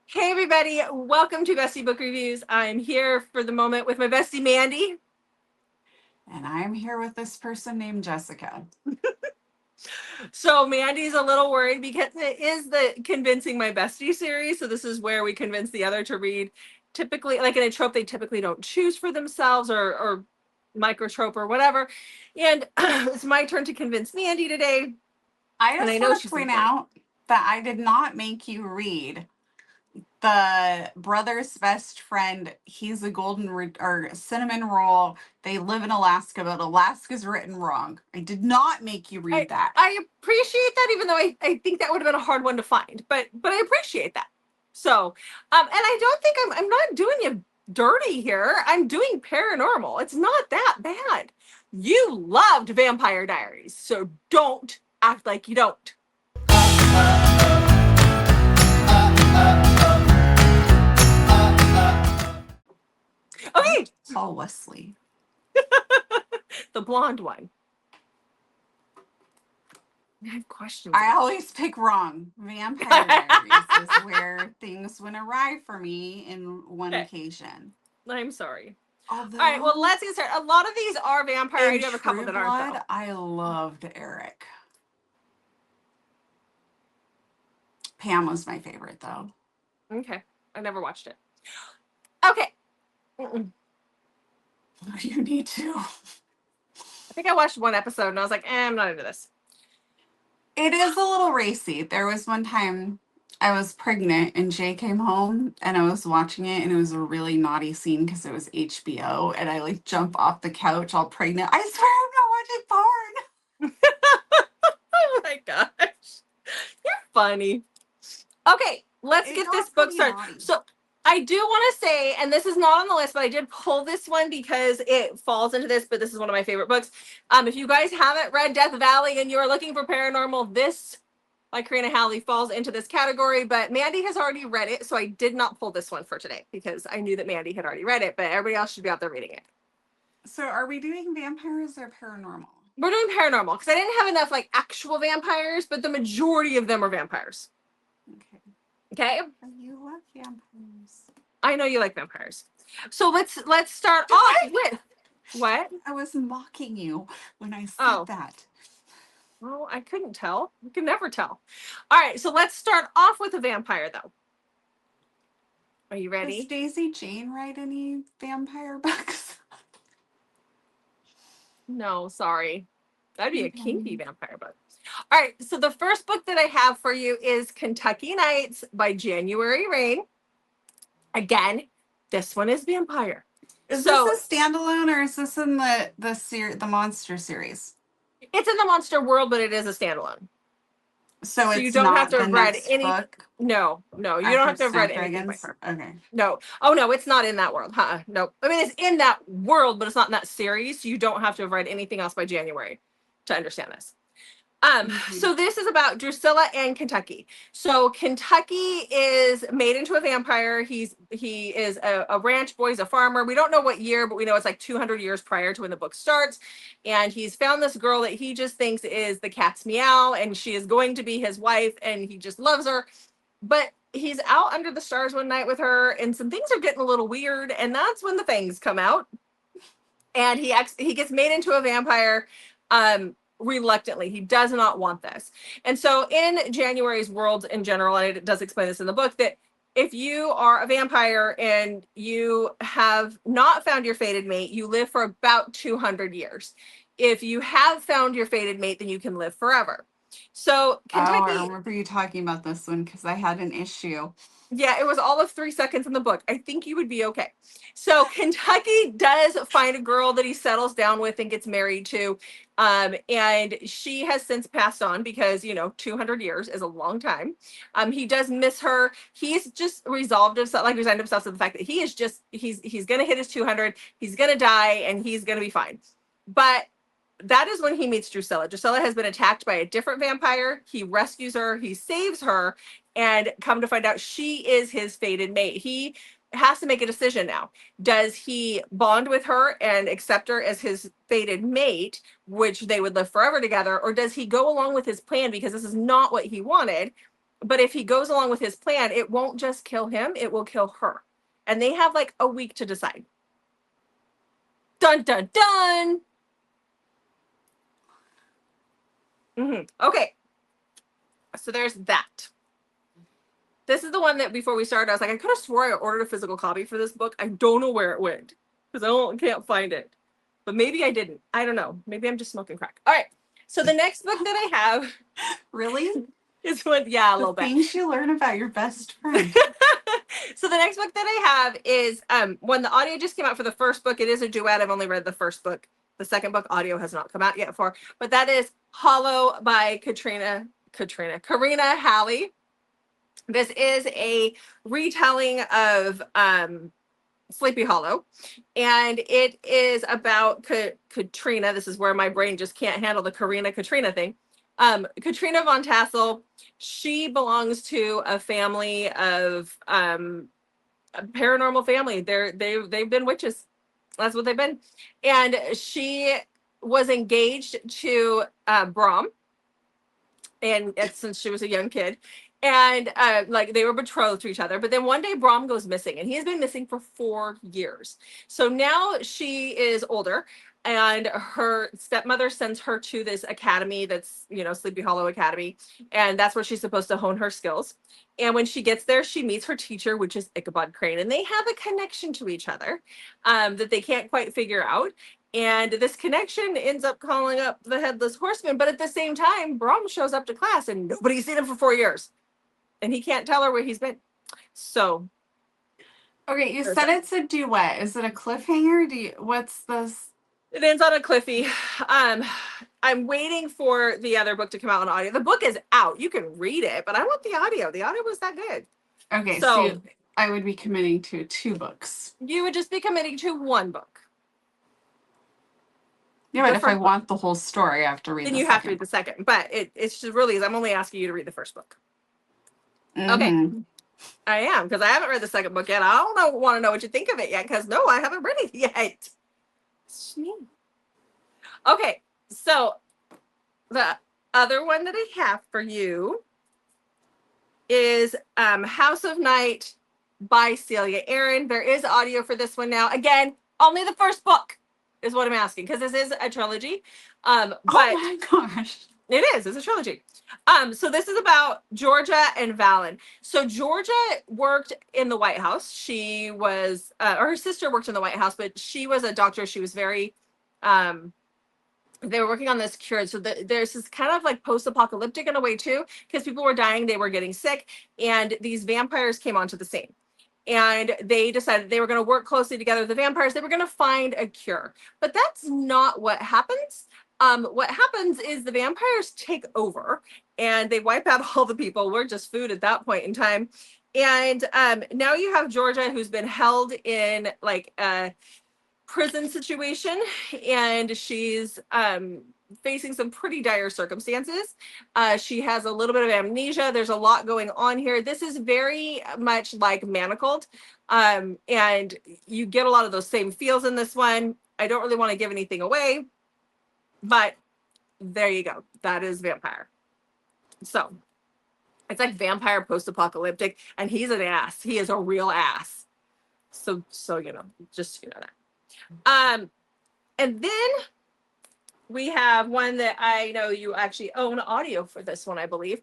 Hey everybody, welcome to Bestie Book Reviews. I'm here for the moment with my bestie Mandy. And I'm here with this person named Jessica. So Mandy's a little worried because it is the Convincing My Bestie series. So this is where we convince the other to read. Typically, like in a trope, they typically don't choose for themselves or microtrope or whatever. And it's my turn to convince Mandy today. I And I just know want to she's point important. out that I did not make you read the brother's best friend. He's a or cinnamon roll. They live in Alaska, but Alaska's written wrong. I did not make you read that. I appreciate that, even though I think that would have been a hard one to find, but I appreciate that. So, and I don't think I'm not doing you dirty here. I'm doing paranormal. It's not that bad. You loved Vampire Diaries, so don't act like you don't. Okay, Paul Wesley. the blonde one. I have questions. I always pick wrong. Vampire Diaries is where things went awry for me in one Okay, occasion. I'm sorry. Although, All right, well, let's get started. A lot of these are vampire. I in do have a couple True that aren't, though. Blood, I loved Eric. Pam was my favorite, though. Okay, I never watched it. Okay. Mm-mm. You need to. I think I watched one episode and I was like, I'm not into this. It is a little racy. There was one time I was pregnant and Jay came home and I was watching it and it was a really naughty scene because it was HBO and I like jump off the couch all pregnant. I swear I'm not watching porn. Oh my gosh. You're funny. Okay, let's It get this got book pretty started. naughty. So I do want to say, and this is not on the list, but I did pull this one because it falls into this, but this is one of my favorite books. If you guys haven't read Death Valley and you're looking for paranormal, this by Karina Halley falls into this category, but Mandy has already read it, so I did not pull this one for today because I knew that Mandy had already read it, but everybody else should be out there reading it. So are we doing vampires or paranormal? We're doing paranormal because I didn't have enough like actual vampires, but the majority of them are vampires. Okay. Okay. You love vampires. I know you like vampires. So let's start off with what? I was mocking you when I said Oh, that. well, I couldn't tell. You can never tell. All right, so let's start off with a vampire though. Are you Does ready? Daisy Jane write any vampire books? No, sorry. That'd be a kinky Okay. vampire book. All right, so the first book that I have for you is Kentucky Nights by January Rain. Again, this one is vampire. Is this So a standalone or is this in the monster series? it's in the monster world, but it is a standalone. So So you it's don't have not to the have read next any. book No, you don't after have to have read anything by Snapdragons? her. Okay. No. Oh no, it's not in that world. No. I mean, it's in that world, but it's not in that series. So you don't have to have read anything else by January to understand this. Mm-hmm. So this is about Drusilla and Kentucky. So Kentucky is made into a vampire. He is a ranch boy, he's a farmer. We don't know what year, but we know it's like 200 years prior to when the book starts. And he's found this girl that he just thinks is the cat's meow, and she is going to be his wife, and he just loves her. But he's out under the stars one night with her, and some things are getting a little weird, and that's when the fangs come out. And he gets made into a vampire. Reluctantly. He does not want this. And so in January's world in general, and it does explain this in the book, that if you are a vampire and you have not found your fated mate, you live for about 200 years. If you have found your fated mate, then you can live forever. So Oh, I Kentucky, remember you talking about this one because I had an issue. yeah, it was all of 3 seconds in the book. I think you would be okay. So Kentucky does find a girl that he settles down with and gets married to. And she has since passed on because, 200 years is a long time. He does miss her. He's just resigned himself to the fact that he's going to hit his 200. He's going to die and he's going to be fine. But that is when he meets Drusilla. Drusilla has been attacked by a different vampire. He rescues her. He saves her. And come to find out, she is his fated mate. He has to make a decision now. Does he bond with her and accept her as his fated mate, which they would live forever together, or does he go along with his plan because this is not what he wanted, But if he goes along with his plan, it won't just kill him, it will kill her. And they have like a week to decide. Dun, dun, dun. Okay. So there's that. This is the one that before we started, I was like, I could have swore I ordered a physical copy for this book. I don't know where it went because I can't find it. But maybe I didn't. I don't know. Maybe I'm just smoking crack. All right. So the next book that I have Really? is one, yeah, a little bit. Things you learn about your best friend. So the next book that I have is when the audio just came out for the first book. It is a duet. I've only read the first book. The second book audio has not come out yet for, but that is Hollow by Karina Halley. This is a retelling of Sleepy Hollow, and it is about Katrina. This is where my brain just can't handle the Katrina thing. Katrina von Tassel, she belongs to a family of a paranormal family. They've been witches. That's what they've been. And she was engaged to Brom, and since she was a young kid, and like they were betrothed to each other. But then one day Brom goes missing, and he has been missing for 4 years. So now she is older, and her stepmother sends her to this academy that's, Sleepy Hollow Academy, and that's where she's supposed to hone her skills. And when she gets there, she meets her teacher, which is Ichabod Crane, and they have a connection to each other that they can't quite figure out. And this connection ends up calling up the Headless Horseman. But at the same time, Brom shows up to class and nobody's seen him for 4 years. And he can't tell her where he's been. So. Okay, you said it's a duet. Is it a cliffhanger? What's this? It ends on a cliffy. I'm waiting for the other book to come out on audio. The book is out. You can read it, but I want the audio. The audio was that good. Okay, so I would be committing to 2 books. You would just be committing to 1 book. Yeah, but if I want the whole story, I have to read then the you second. have to read the second. But it's just really, I'm only asking you to read the first book. Mm-hmm. Okay. I am, because I haven't read the second book yet. I don't want to know what you think of it yet, because no, I haven't read it yet. Okay, so the other one that I have for you is House of Night by Celia Aaron. There is audio for this one now. Again, only the first book is what I'm asking, because this is a trilogy. But oh my gosh. It's a trilogy. So this is about Georgia and Valen. So Georgia worked in the White House. She was, or her sister worked in the White House, but she was a doctor. She was very, they were working on this cure. So there's this kind of like post-apocalyptic in a way too, because people were dying, they were getting sick, and these vampires came onto the scene. And they decided they were going to work closely together with the vampires. They were going to find a cure. But that's not what happens. What happens is the vampires take over and they wipe out all the people. We're just food at that point in time. And now you have Georgia, who's been held in like a prison situation, and she's facing some pretty dire circumstances. She has a little bit of amnesia. There's a lot going on here. This is very much like Manacled, and you get a lot of those same feels in this one. I don't really want to give anything away, but there you go. That is Vampire. So it's like vampire post-apocalyptic, and he's an ass. He is a real ass. So just that. And then we have one that I know you actually own audio for this one, I believe.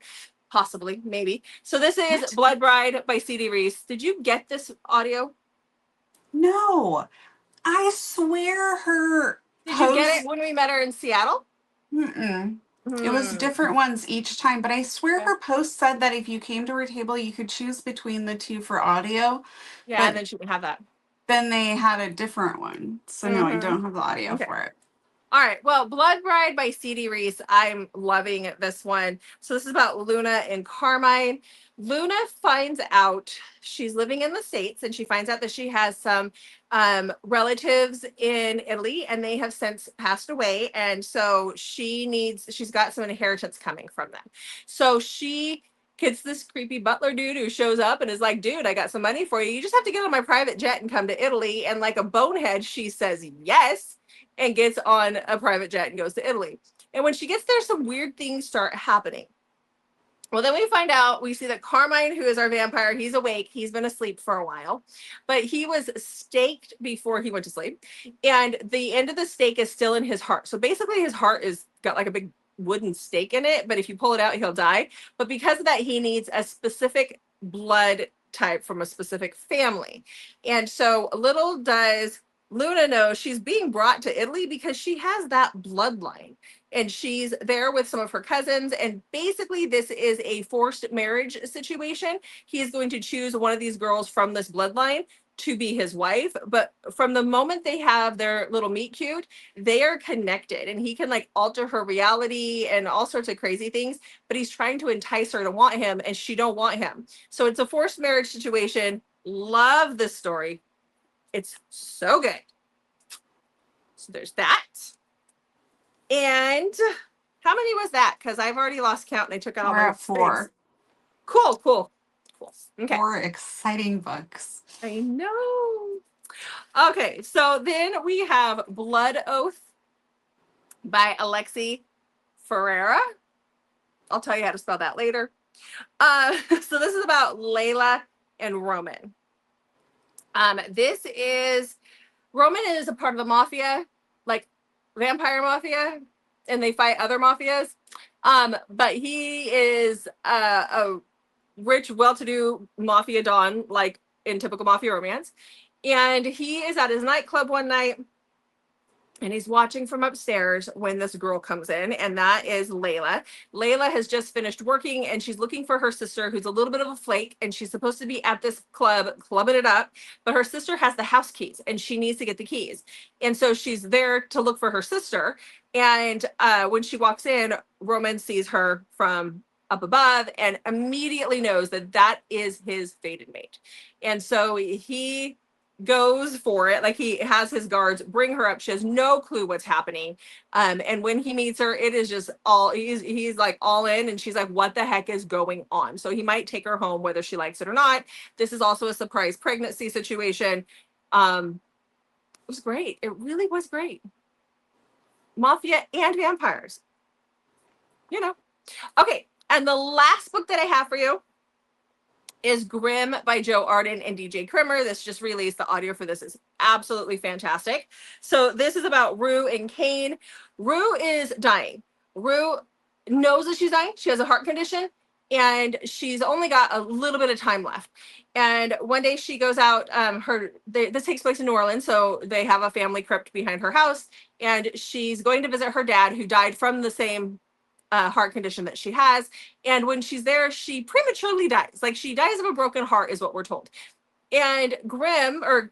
Possibly, maybe. So this is Blood Bride by C.D. Reese. Did you get this audio? No. I swear her Did you get it when we met her in Seattle? Mm-mm. It was different ones each time, but I swear her post said that if you came to her table, you could choose between the 2 for audio. Yeah, and then she would have that. Then they had a different one. So no, I don't have the audio for it. All right. Well, Blood Bride by C.D. Reese. I'm loving this one. So this is about Luna and Carmine. Luna finds out she's living in the States, and she finds out that she has some relatives in Italy, and they have since passed away. And so she's got some inheritance coming from them. So she gets this creepy butler dude who shows up and is like, dude, I got some money for you. You just have to get on my private jet and come to Italy. And like a bonehead, she says yes, and gets on a private jet and goes to Italy. And when she gets there, some weird things start happening. Well, then we find out, we see that Carmine, who is our vampire, he's awake. He's been asleep for a while, but he was staked before he went to sleep. And the end of the stake is still in his heart. So basically, his heart is got like a big wooden stake in it. But if you pull it out, he'll die. But because of that, he needs a specific blood type from a specific family. And so little does Luna know she's being brought to Italy because she has that bloodline, and she's there with some of her cousins, and basically this is a forced marriage situation. He is going to choose one of these girls from this bloodline to be his wife, but from the moment they have their little meet cute, they are connected, and he can like alter her reality and all sorts of crazy things, but he's trying to entice her to want him, and she don't want him. So it's a forced marriage situation. Love this story. It's so good. So there's that. And how many was that? Because I've already lost count and I took out all We're my at 4. things. Cool. Okay. 4 exciting books. I know. Okay, so then we have Blood Oath by Alexi Ferreira. I'll tell you how to spell that later. So this is about Layla and Roman. Roman is a part of the mafia, like vampire mafia, and they fight other mafias. But he is a rich, well-to-do mafia don, like in typical mafia romance. And he is at his nightclub one night, and he's watching from upstairs when this girl comes in, and that is Layla. Layla has just finished working, and she's looking for her sister, who's a little bit of a flake, and she's supposed to be at this club, clubbing it up, but her sister has the house keys, and she needs to get the keys. And so she's there to look for her sister, and when she walks in, Roman sees her from up above and immediately knows that that is his fated mate. And so he goes for it. Like, he has his guards bring her up. She has no clue what's happening. And when he meets her, it is just he's like all in, and she's like, what the heck is going on? So he might take her home whether she likes it or not. This is also a surprise pregnancy situation. It was great. It really was great. Mafia and vampires, you know. Okay, and the last book that I have for you is Grimm by Joe Arden and DJ Krimmer. This just released. The audio for this is absolutely fantastic. So this is about Rue and Kane. Rue is dying. Rue knows that she's dying. She has a heart condition, and she's only got a little bit of time left. And one day she goes out, this takes place in New Orleans, so they have a family crypt behind her house, and she's going to visit her dad, who died from the same heart condition that she has. And when she's there, she prematurely dies. Like, she dies of a broken heart is what we're told. And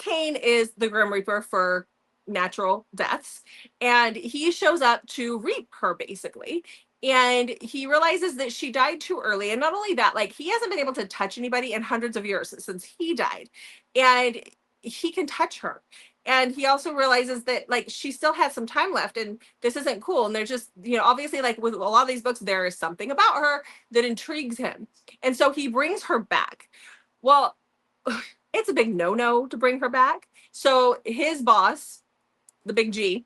Kane is the Grim Reaper for natural deaths. And he shows up to reap her, basically. And he realizes that she died too early. And not only that, like, he hasn't been able to touch anybody in hundreds of years since he died. And he can touch her. And he also realizes that, like, she still has some time left, and this isn't cool. And there's just, obviously, like with a lot of these books, there is something about her that intrigues him. And so he brings her back. Well, it's a big no-no to bring her back. So his boss, the big G,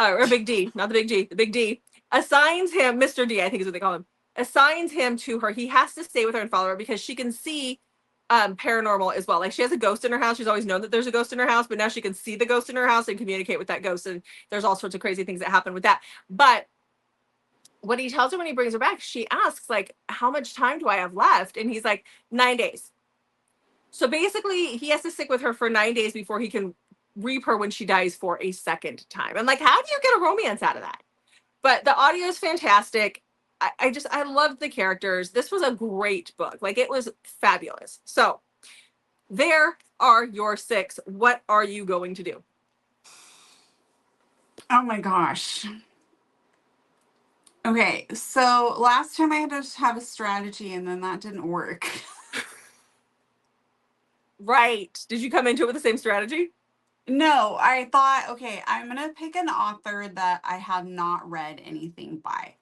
or big D, not the big G, the big D, assigns him, Mr. D, I think is what they call him, assigns him to her. He has to stay with her and follow her because she can see paranormal as well. Like, she has a ghost in her house. She's always known that there's a ghost in her house, but now she can see the ghost in her house and communicate with that ghost. And there's all sorts of crazy things that happen with that. But what he tells her when he brings her back, she asks, like, how much time do I have left? And he's like, 9 days. So basically, he has to stick with her for 9 days before he can reap her when she dies for a second time. And, like, how do you get a romance out of that? But the audio is fantastic. I loved the characters. This was a great book. Like, it was fabulous. So there are your 6. What are you going to do? Oh my gosh. Okay, so last time I had to have a strategy, and then that didn't work. Right. Did you come into it with the same strategy? No, I thought, okay, I'm going to pick an author that I have not read anything by.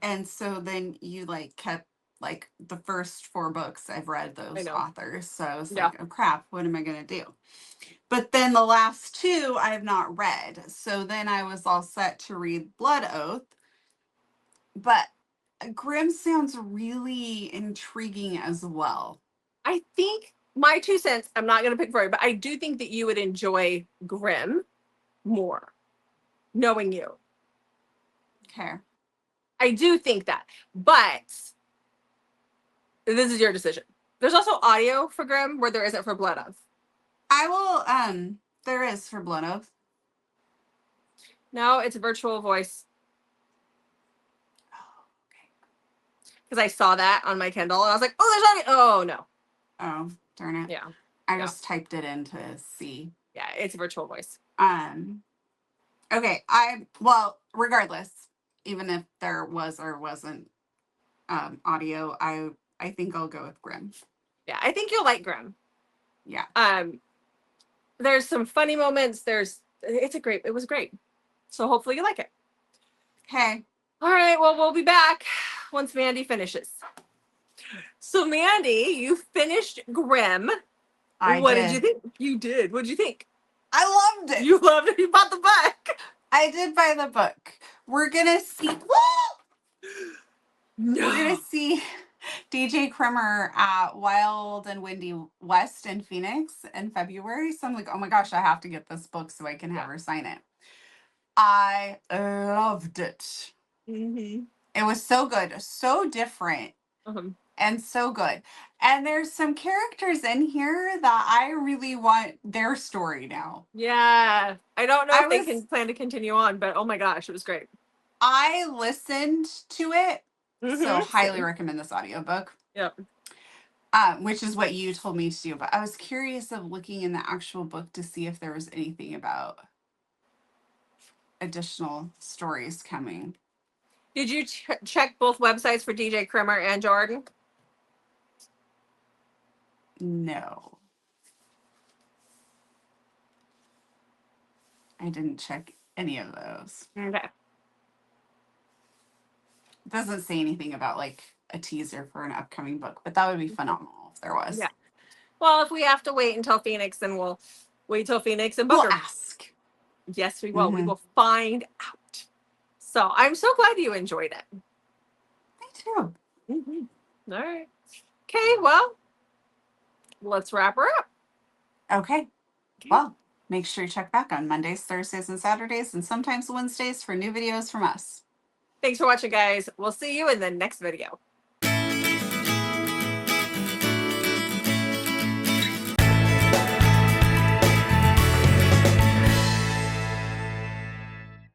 And so then you, like, kept, like, the first 4 books I've read those authors. So I was like, oh crap, what am I going to do? But then the last 2 I have not read. So then I was all set to read Blood Oath. But Grimm sounds really intriguing as well. I think my 2 cents, I'm not going to pick for you, but I do think that you would enjoy Grimm more, knowing you. Okay. I do think that, but this is your decision. There's also audio for Grimm where there isn't for Blood of. I will, there is for Blood of. No, it's a virtual voice. Oh, okay. Because I saw that on my Kindle and I was like, oh, there's audio. Oh, no. Oh, darn it. Yeah. I Yeah. just typed it in to see. Yeah, it's a virtual voice. Okay, regardless, even if there was or wasn't audio, I think I'll go with Grimm. Yeah, I think you'll like Grimm. Yeah. There's some funny moments. It was great. So hopefully you like it. Okay. All right, well, we'll be back once Mandy finishes. So Mandy, you finished Grimm. What did you think? You did. What did you think? I loved it. You loved it. You bought the book. I did buy the book. We're gonna see. No. We're gonna see DJ Krimmer at Wild and Windy West in Phoenix in February. So I'm like, oh my gosh, I have to get this book so I can have her sign it. I loved it. Mm-hmm. It was so good, so different, and so good. And there's some characters in here that I really want their story now. Yeah. I don't know if they can plan to continue on, but oh my gosh, it was great. I listened to it, so highly Same. recommend this audiobook. Yep. Which is what you told me to do. But I was curious of looking in the actual book to see if there was anything about additional stories coming. Did you check both websites for DJ Krimmer and Jordan? No. I didn't check any of those. Okay. It doesn't say anything about like a teaser for an upcoming book, but that would be phenomenal if there was. Yeah. Well, if we have to wait until Phoenix, then we'll wait till Phoenix and book We'll her. ask. Yes, we will. We will find out. So I'm so glad you enjoyed it. Me too. All right. Okay, well, let's wrap her up. Okay. Well, make sure you check back on Mondays, Thursdays, and Saturdays, and sometimes Wednesdays for new videos from us. Thanks for watching, guys. We'll see you in the next video.